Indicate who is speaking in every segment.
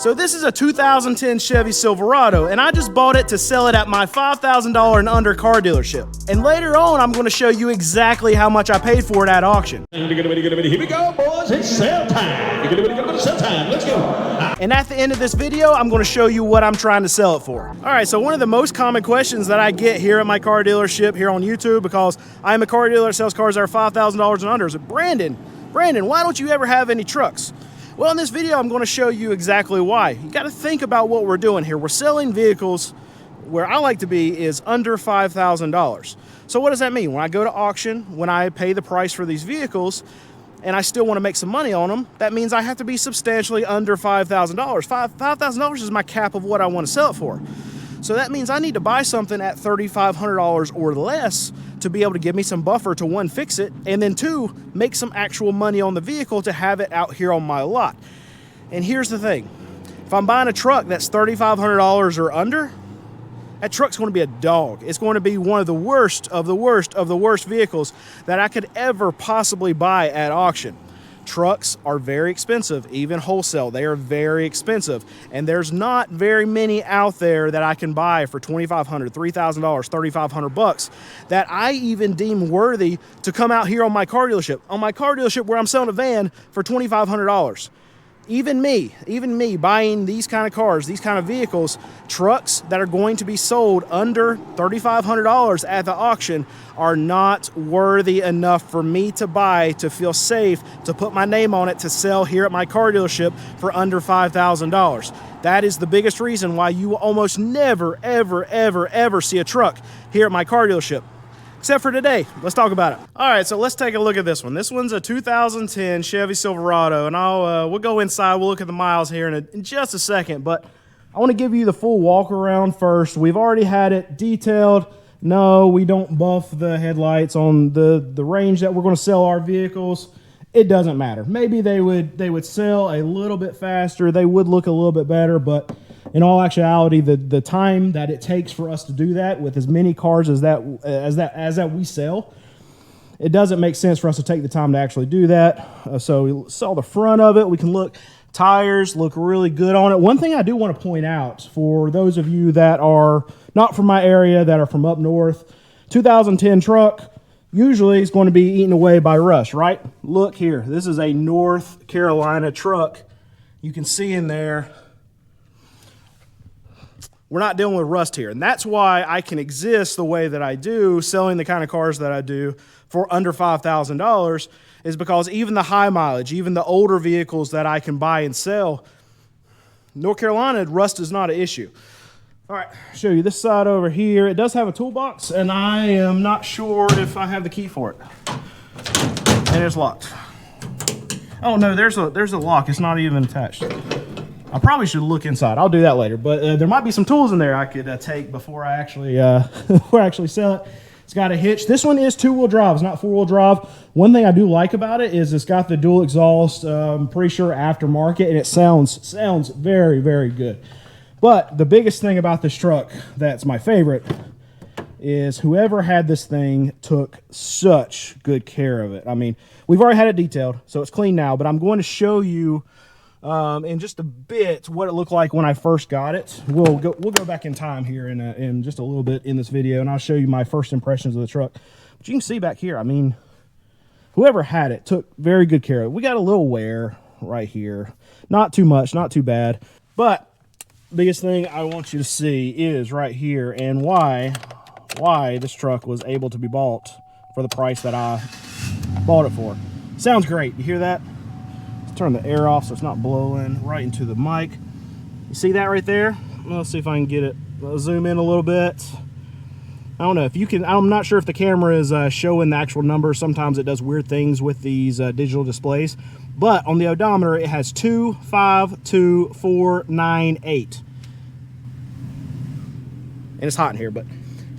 Speaker 1: So this is a 2010 Chevy Silverado, and I just bought it to sell it at my $5,000 and under car dealership. And later on, I'm going to show you exactly how much I paid for it at auction.
Speaker 2: Here we go, boys. It's sale time. Sale time. Let's go.
Speaker 1: And at the end of this video, I'm going to show you what I'm trying to sell it for. All right, so one of the most common questions that I get here at my car dealership here on YouTube, because I am a car dealer that sells cars that are $5,000 and under, is Brandon, why don't you ever have any trucks? Well, in this video, I'm going to show you exactly why. You got to think about what we're doing here. We're selling vehicles where I like to be is under $5,000. So what does that mean? When I go to auction, when I pay the price for these vehicles, and I still want to make some money on them, that means I have to be substantially under $5,000. $5,000 is my cap of what I want to sell it for. So that means I need to buy something at $3,500 or less to be able to give me some buffer to, one, fix it, and then two, make some actual money on the vehicle to have it out here on my lot. And here's the thing. If I'm buying a truck that's $3,500 or under, that truck's going to be a dog. It's going to be one of the worst of the worst of the worst vehicles that I could ever possibly buy at auction. Trucks are very expensive, even wholesale. They are very expensive. And there's not very many out there that I can buy for $2,500, $3,000, $3,500 that I even deem worthy to come out here on my car dealership. On my car dealership where I'm selling a van for $2,500. Even me buying these kind of cars, these kind of vehicles, trucks that are going to be sold under $3,500 at the auction are not worthy enough for me to buy, to feel safe, to put my name on it, to sell here at my car dealership for under $5,000. That is the biggest reason why you will almost never, ever, ever, ever see a truck here at my car dealership. Except for today. Let's talk about it. All right, so let's take a look at this one. This one's a 2010 Chevy Silverado, and we'll go inside. We'll look at the miles here in just a second, but I want to give you the full walk around first. We've already had it detailed. No, we don't buff the headlights on the range that we're going to sell our vehicles. It doesn't matter. Maybe they would sell a little bit faster. They would look a little bit better, but in all actuality, the time that it takes for us to do that with as many cars as that we sell, it doesn't make sense for us to take the time to actually do that. So we saw the front of it. We can look. Tires look really good on it. One thing I do want to point out for those of you that are not from my area, that are from up north, 2010 truck usually is going to be eaten away by rust, right? Look here. This is a North Carolina truck. You can see in there, we're not dealing with rust here. And that's why I can exist the way that I do, selling the kind of cars that I do for under $5,000, is because even the high mileage, even the older vehicles that I can buy and sell, North Carolina, rust is not an issue. All right, show you this side over here. It does have a toolbox, and I am not sure if I have the key for it. And it's locked. Oh no, there's a lock. It's not even attached. I probably should look inside. I'll do that later, but there might be some tools in there I could take before I actually sell it. It's got a hitch. This one is two-wheel drive. It's not four-wheel drive. One thing I do like about it is it's got the dual exhaust. I'm pretty sure aftermarket, and it sounds very, very good. But the biggest thing about this truck that's my favorite is whoever had this thing took such good care of it. I mean, we've already had it detailed, so it's clean now, but I'm going to show you in just a bit what it looked like when I first got it. We'll go back in time here in just a little bit in this video, and I'll show you my first impressions of the truck. But you can see back here, I mean, whoever had it took very good care of it. We got a little wear right here. Not too much, not too bad. But biggest thing I want you to see is right here, and why this truck was able to be bought for the price that I bought it for. Sounds great. You hear that? Turn the air off so it's not blowing right into the mic. You see that right there? Let's see if I can get it. I'll zoom in a little bit. I don't know if you can. I'm not sure if the camera is showing the actual numbers. Sometimes it does weird things with these digital displays. But on the odometer, it has 252,498. And it's hot in here, but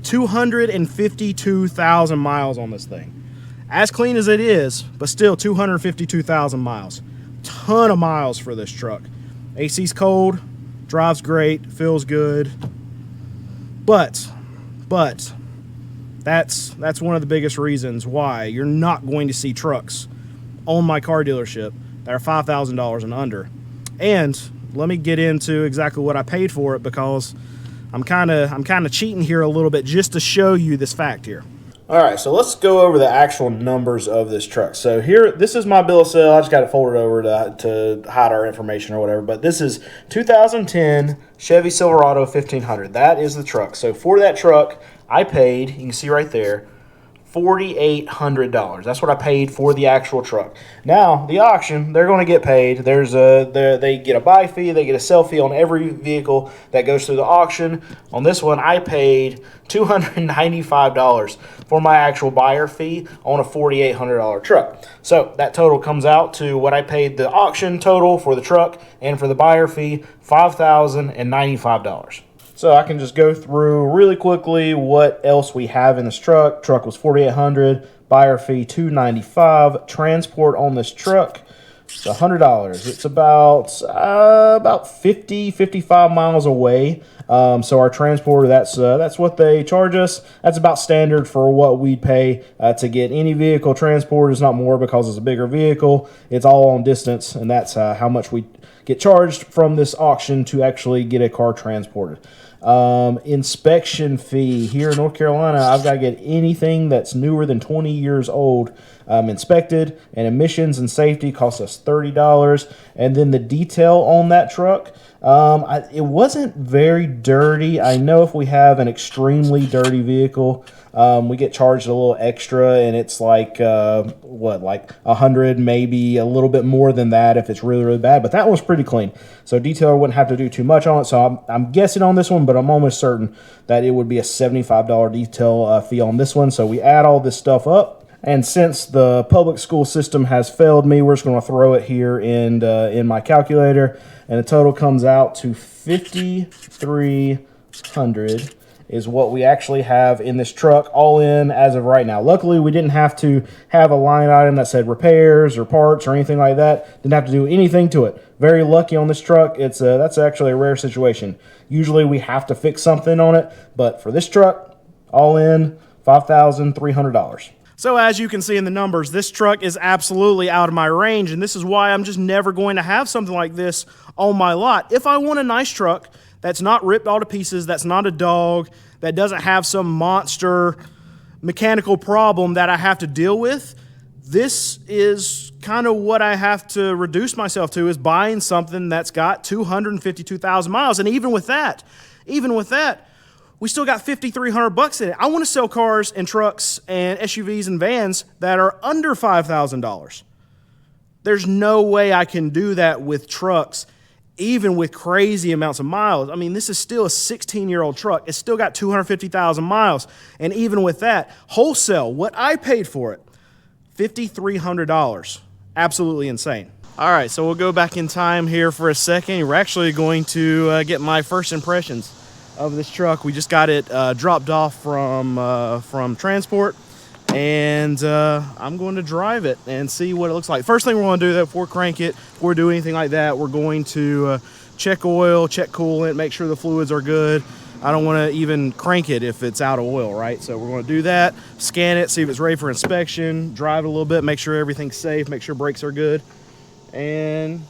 Speaker 1: 252,000 miles on this thing. As clean as it is, but still 252,000 miles. Ton of miles for this truck. AC's cold, drives great, feels good. But that's one of the biggest reasons why you're not going to see trucks on my car dealership that are $5,000 and under. And let me get into exactly what I paid for it, because I'm kind of cheating here a little bit just to show you this fact here. All right, so let's go over the actual numbers of this truck. So here, this is my bill of sale. I just got it folded over to hide our information or whatever. But this is 2010 Chevy Silverado 1500. That is the truck. So for that truck, I paid, you can see right there, $4,800. That's what I paid for the actual truck. Now, the auction, they're going to get paid. They get a buy fee, they get a sell fee on every vehicle that goes through the auction. On this one, I paid $295 for my actual buyer fee on a $4,800 truck. So that total comes out to what I paid the auction total for the truck and for the buyer fee, $5,095. So I can just go through really quickly what else we have in this truck. Truck was $4,800, buyer fee $295. Transport on this truck, it's $100. It's about 55 miles away. So our transporter, that's what they charge us. That's about standard for what we'd pay to get any vehicle transported. It's not more because it's a bigger vehicle. It's all on distance, and that's how much we get charged from this auction to actually get a car transported. Inspection fee here in North Carolina, I've got to get anything that's newer than 20 years old inspected, and emissions and safety costs us $30. And then the detail on that truck, it wasn't very dirty. I know if we have an extremely dirty vehicle, we get charged a little extra, and it's like like 100, maybe a little bit more than that if it's really, really bad. But that was pretty clean, so detailer wouldn't have to do too much on it. So I'm guessing on this one, but I'm almost certain that it would be a $75 detail fee on this one. So we add all this stuff up. And since the public school system has failed me, we're just going to throw it here in my calculator, and the total comes out to $5,300 is what we actually have in this truck, all in as of right now. Luckily, we didn't have to have a line item that said repairs or parts or anything like that. Didn't have to do anything to it. Very lucky on this truck. That's actually a rare situation. Usually we have to fix something on it, but for this truck, all in, $5,300. So as you can see in the numbers, this truck is absolutely out of my range, and this is why I'm just never going to have something like this on my lot. If I want a nice truck that's not ripped all to pieces, that's not a dog, that doesn't have some monster mechanical problem that I have to deal with, this is kind of what I have to reduce myself to, is buying something that's got 252,000 miles. And even with that, we still got $5,300 in it. I want to sell cars and trucks and SUVs and vans that are under $5,000. There's no way I can do that with trucks, even with crazy amounts of miles. I mean, this is still a 16-year-old truck. It's still got 250,000 miles. And even with that, wholesale, what I paid for it, $5,300. Absolutely insane. All right, so we'll go back in time here for a second. We're actually going to get my first impressions of this truck. We just got it dropped off from transport, and I'm going to drive it and see what it looks like. First thing we're going to do, though, before we crank it, before we do anything like that, we're going to check oil, check coolant, make sure the fluids are good. I don't want to even crank it if it's out of oil, right? So we're going to do that, scan it, see if it's ready for inspection, drive it a little bit, make sure everything's safe, make sure brakes are good, and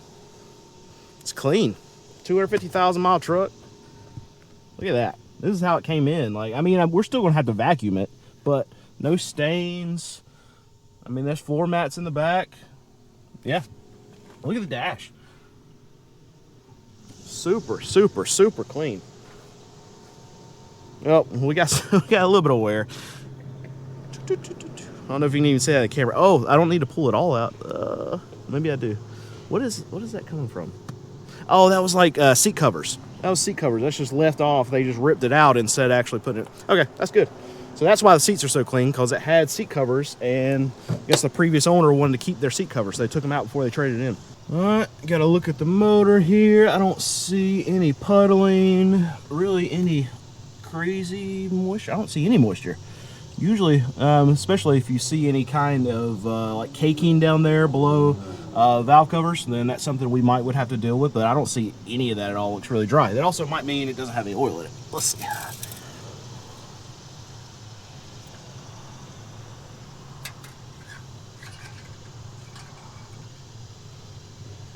Speaker 1: it's clean. 250,000 mile truck. Look at that. This is how it came in. Like, I mean, we're still going to have to vacuum it, but no stains. I mean, there's floor mats in the back. Yeah. Look at the dash. Super, super, super clean. Well, we got a little bit of wear. I don't know if you can even see that on the camera. Oh, I don't need to pull it all out. Maybe I do. What is that coming from? Oh, that was like seat covers. That was seat covers. That's just left off. They just ripped it out instead of actually putting it. Okay, that's good. So that's why the seats are so clean, because it had seat covers, and I guess the previous owner wanted to keep their seat covers. So they took them out before they traded it in. All right, got to look at the motor here. I don't see any puddling, really any crazy moisture. I don't see any moisture. Usually, especially if you see any kind of like caking down there below valve covers, then that's something we would have to deal with, but I don't see any of that at all. Looks really dry. That also might mean it doesn't have any oil in it. Let's see.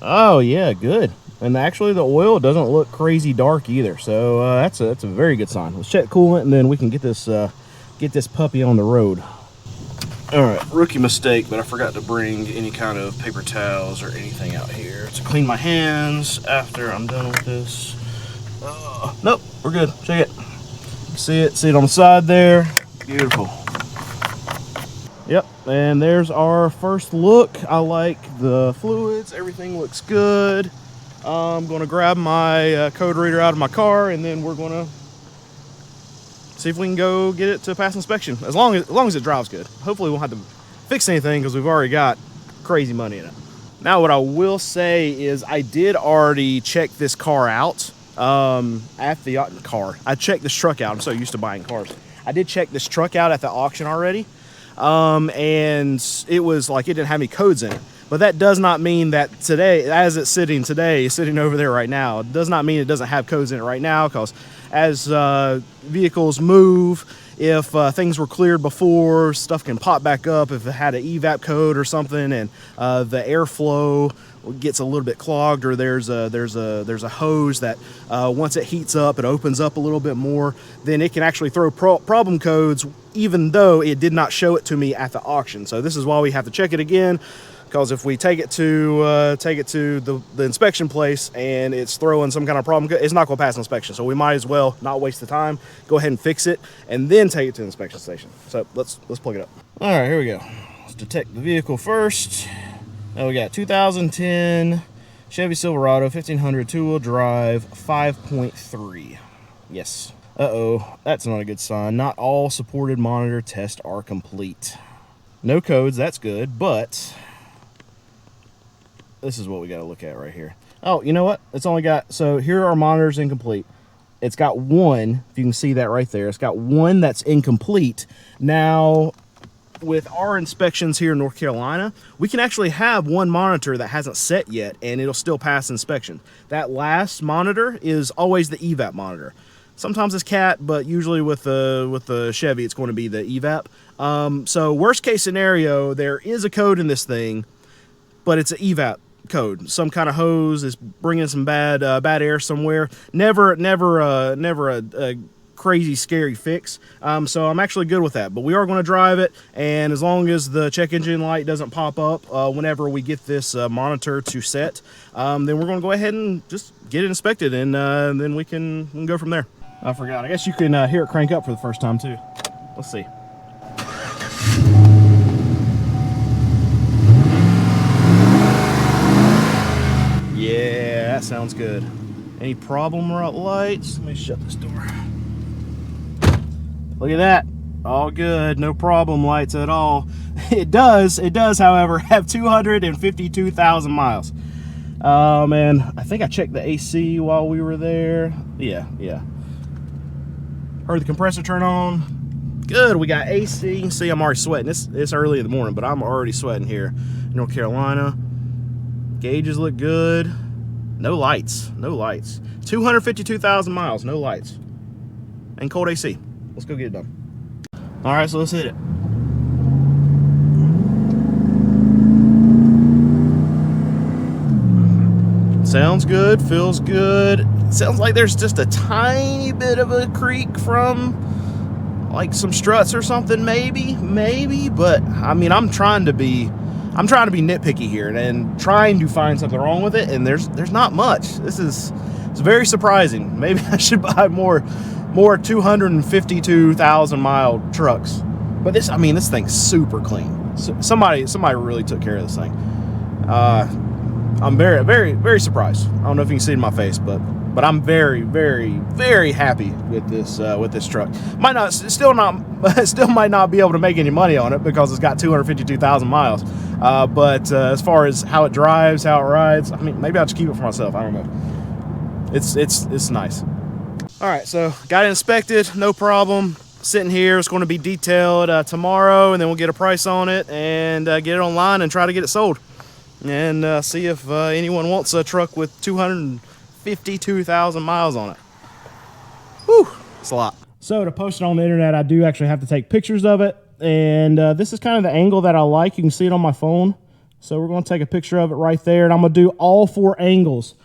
Speaker 1: Oh yeah, good. And actually the oil doesn't look crazy dark either, so that's a very good sign. Let's check coolant and then we can get this puppy on the road. All right, rookie mistake, but I forgot to bring any kind of paper towels or anything out here to clean my hands after I'm done with this. Nope, we're good. Check it. See it on the side there. Beautiful. Yep, and there's our first look. I like the fluids. Everything looks good. I'm gonna grab my code reader out of my car, and then we're gonna see if we can go get it to pass inspection. As long as it drives good. Hopefully we won't have to fix anything because we've already got crazy money in it. Now what I will say is I did already check this car out at the car. I checked this truck out. I'm so used to buying cars. I did check this truck out at the auction already. And it was like it didn't have any codes in it. But that does not mean that today, as it's sitting over there right now, it does not mean it doesn't have codes in it right now, because as vehicles move, if things were cleared before, stuff can pop back up if it had an evap code or something, and the airflow gets a little bit clogged, or there's a hose that once it heats up, it opens up a little bit more, then it can actually throw problem codes even though it did not show it to me at the auction. So this is why we have to check it again, because if we take it to the inspection place and it's throwing some kind of problem, it's not going to pass inspection. So we might as well not waste the time, go ahead and fix it, and then take it to the inspection station. So let's plug it up. All right, here we go. Let's detect the vehicle first. Now we got 2010 Chevy Silverado 1500 two-wheel drive 5.3. Yes. Uh-oh, that's not a good sign. Not all supported monitor tests are complete. No codes, that's good, but this is what we got to look at right here. Oh, you know what? It's only got, so here are monitors incomplete. It's got one, if you can see that right there, it's got one that's incomplete. Now, with our inspections here in North Carolina, we can actually have one monitor that hasn't set yet and it'll still pass inspection. That last monitor is always the evap monitor. Sometimes it's CAT, but usually with the Chevy, it's going to be the evap. So worst case scenario, there is a code in this thing, but it's an evap code. Some kind of hose is bringing some bad air somewhere. Never a crazy scary fix. So I'm actually good with that, but we are going to drive it, and as long as the check engine light doesn't pop up whenever we get this monitor to set, then we're going to go ahead and just get it inspected, and then we can go from there. I forgot. I guess you can hear it crank up for the first time too. Let's see. Yeah, that sounds good. Any problem lights? Let me shut this door. Look at that. All good. No problem lights at all. It does, however, have 252,000 miles. And I think I checked the AC while we were there. Yeah. Heard the compressor turn on. Good, we got AC. You can see I'm already sweating. It's early in the morning, but I'm already sweating here in North Carolina. Gauges look good. No lights. 252,000 miles, no lights. And cold AC. Let's go get it done. All right, so let's hit it. Sounds good, feels good. Sounds like there's just a tiny bit of a creak from like some struts or something, maybe, but I mean, I'm trying to be nitpicky here and trying to find something wrong with it, and there's not much. It's very surprising. Maybe I should buy more 252,000 mile trucks. But this thing's super clean. Somebody really took care of this thing. I'm very, very, very surprised. I don't know if you can see it in my face, but I'm very, very, very happy with this truck. Still might not be able to make any money on it because it's got 252,000 miles. But as far as how it drives, how it rides, I mean, maybe I'll just keep it for myself. I don't know. It's nice. All right, so got it inspected, no problem. Sitting here, it's going to be detailed tomorrow, and then we'll get a price on it and get it online and try to get it sold. And see if anyone wants a truck with 252,000 miles on it. Whew, it's a lot. So to post it on the internet, I do actually have to take pictures of it. And this is kind of the angle that I like. You can see it on my phone. So we're going to take a picture of it right there. And I'm going to do all 4 angles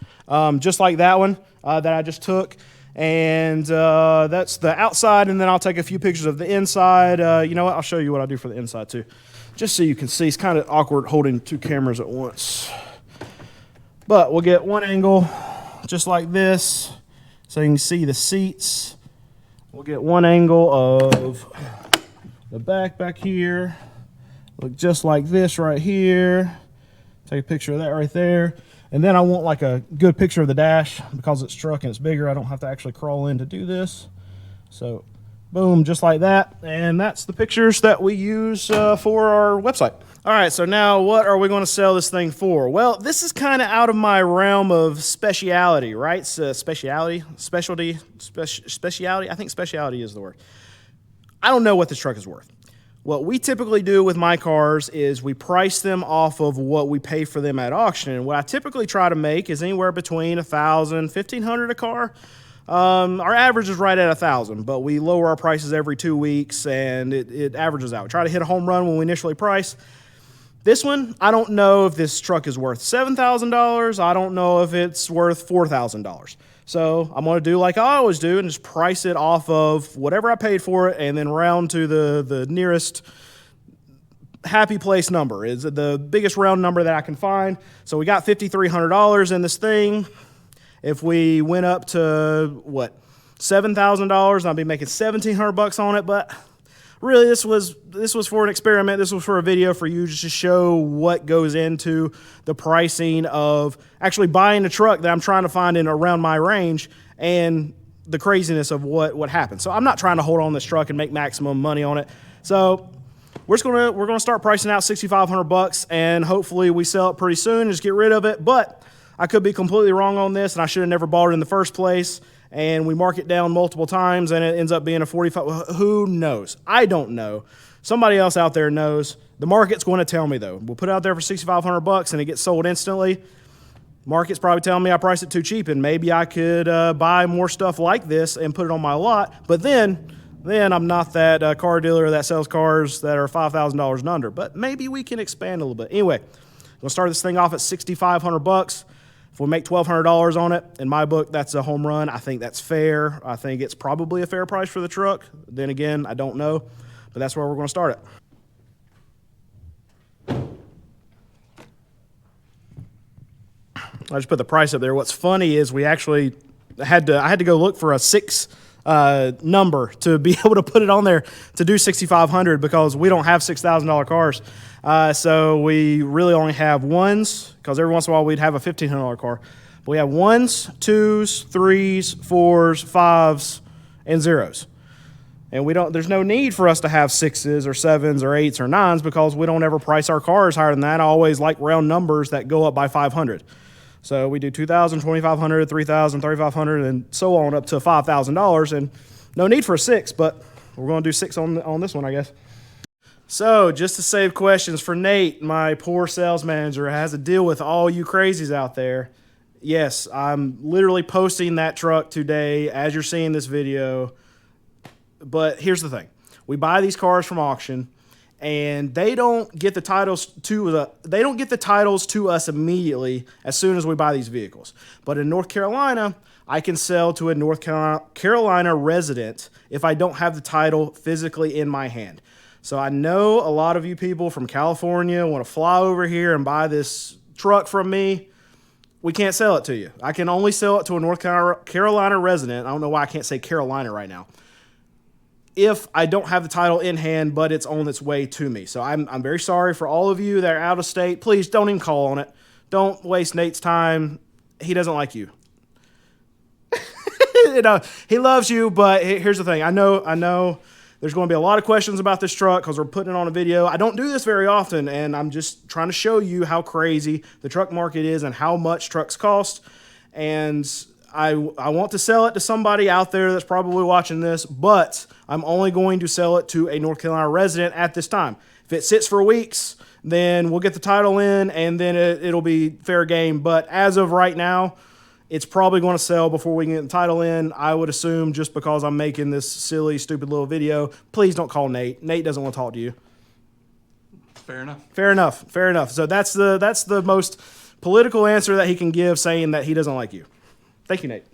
Speaker 1: just like that one that I just took. And that's the outside, and then I'll take a few pictures of the inside. You know what? I'll show you what I do for the inside too, just so you can see. It's kind of awkward holding two cameras at once. But we'll get one angle just like this so you can see the seats. We'll get one angle of the back here. Look just like this right here. Take a picture of that right there. And then I want like a good picture of the dash because it's truck and it's bigger. I don't have to actually crawl in to do this. So boom, just like that. And that's the pictures that we use for our website. All right, so now what are we going to sell this thing for? Well, this is kind of out of my realm of speciality, right? So speciality. I think speciality is the word. I don't know what this truck is worth. What we typically do with my cars is we price them off of what we pay for them at auction. And what I typically try to make is anywhere between $1,000, $1,500 a car. Our average is right at $1,000, but we lower our prices every 2 weeks and it averages out. We try to hit a home run when we initially price. This one, I don't know if this truck is worth $7,000. I don't know if it's worth $4,000. So I'm going to do like I always do and just price it off of whatever I paid for it and then round to the nearest happy place number. Is the biggest round number that I can find. So we got $5,300 in this thing. If we went up to, what, $7,000, I'd be making $1,700 on it, but really, this was for an experiment. This was for a video for you just to show what goes into the pricing of actually buying a truck that I'm trying to find in around my range and the craziness of what happens. So I'm not trying to hold on this truck and make maximum money on it. So we're gonna start pricing out $6,500 and hopefully we sell it pretty soon and just get rid of it. But I could be completely wrong on this and I should have never bought it in the first place. And we mark it down multiple times and it ends up being a 45. Who knows? I don't know. Somebody else out there knows. The market's going to tell me though. We'll put it out there for $6,500 and it gets sold instantly. Market's probably telling me I priced it too cheap and maybe I could buy more stuff like this and put it on my lot. But then I'm not that car dealer that sells cars that are $5,000 and under. But maybe we can expand a little bit. Anyway, we'll start this thing off at $6,500. If we make $1,200 on it, in my book, that's a home run. I think that's fair. I think it's probably a fair price for the truck. Then again, I don't know, but that's where we're going to start it. I just put the price up there. What's funny is we actually I had to go look for a 6 number to be able to put it on there to do $6,500 because we don't have $6,000 cars. So we really only have ones because every once in a while we'd have a $1,500 car. But we have 1s, 2s, 3s, 4s, 5s, and 0s. And there's no need for us to have 6s or 7s or 8s or 9s because we don't ever price our cars higher than that. I always like round numbers that go up by 500. So we do $2,000, $2,500, $3,000, $3,500, and so on up to $5,000. And no need for a 6, but we're going to do 6 on this one, I guess. So just to save questions for Nate, my poor sales manager has to deal with all you crazies out there. Yes, I'm literally posting that truck today as you're seeing this video. But here's the thing. We buy these cars from auction and they don't get the titles to us immediately as soon as we buy these vehicles. But in North Carolina, I can sell to a North Carolina resident if I don't have the title physically in my hand. So I know a lot of you people from California want to fly over here and buy this truck from me. We can't sell it to you. I can only sell it to a North Carolina resident. I don't know why I can't say Carolina right now. If I don't have the title in hand, but it's on its way to me. So I'm very sorry for all of you that are out of state. Please don't even call on it. Don't waste Nate's time. He doesn't like you. He loves you, but here's the thing. I know there's going to be a lot of questions about this truck because we're putting it on a video. I don't do this very often, and I'm just trying to show you how crazy the truck market is and how much trucks cost. And I want to sell it to somebody out there that's probably watching this, but I'm only going to sell it to a North Carolina resident at this time. If it sits for weeks, then we'll get the title in, and then it'll be fair game. But as of right now, it's probably going to sell before we can get the title in, I would assume, just because I'm making this silly, stupid little video. Please don't call Nate. Nate doesn't want to talk to you.
Speaker 3: Fair enough.
Speaker 1: Fair enough. Fair enough. So that's the most political answer that he can give saying that he doesn't like you. Thank you, Nate.